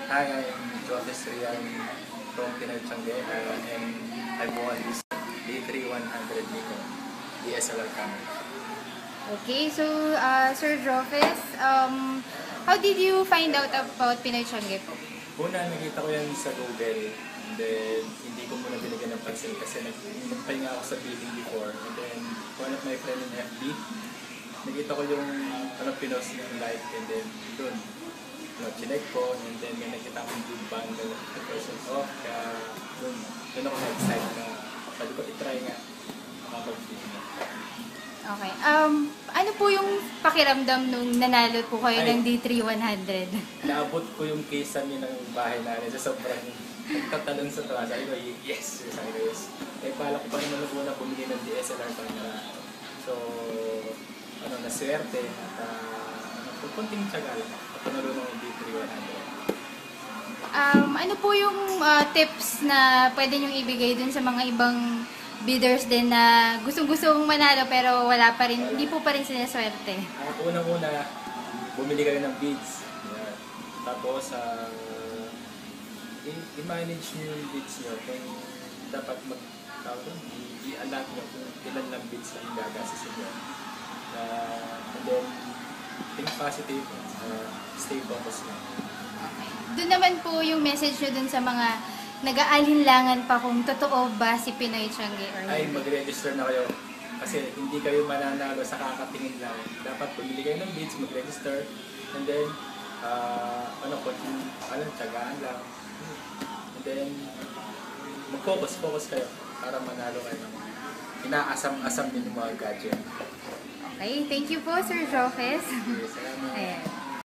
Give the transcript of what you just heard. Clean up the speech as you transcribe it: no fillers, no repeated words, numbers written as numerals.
Hi, I'm Joseph Rian from Pinoy Changge, and I won this D3100 Nikon DSLR camera. Okay, so Sir Jofes, how did you find out about Pinoy Changge po? Una, nakita ko yan sa Google, and then hindi ko muna binigyan ng pansin kasi nagpahinga ako sa bidding before, and then one of my friend in FB, nakita ko yung pinost yung like, and then doon, chinek ko, and then may nakita akong good bundle of 50% off, kaya doon ako na-excite na pwede ko itry nga makapag-bid na. Okay, ano po yung pakiramdam nung nanalo po kayo ng D3100? Naabot ko yung case namin ng bahay namin sa sobrang nagtatalon sa tawa. Sabi ko, yes! Sabi ko, yes. Eh, pala ko pa naman una bumili ng DSLR camera. So, naswerte at pupunting tiyaga lang. Panalo ng D3100. Ano po yung tips na pwede nyong ibigay dun sa mga ibang bidders din na gustong-gustong manalo pero wala pa rin, hindi po pa rin sinaswerte? Unang-una, bumili kayo ng bids. Yeah. Tapos, i-manage nyo yung bids nyo kung dapat i-allot nyo kung ilan lang bids na yung gagasasin nyo. And then, think positive, stay focused lang. Okay. Doon naman po yung message nyo dun sa mga nag-aalinlangan pa kung totoo ba si Pinoy Changge or ay mag-register na kayo kasi hindi kayo mananalo sa kakatingin lang. Dapat bumili kayo ng bids, mag-register, and then tiyagaan lang, and then mag-focus kayo para manalo kayo ng inaasam-asam din yung mga gadget. Okay, thank you po Sir Jofes. Okay, salamat. Ayan.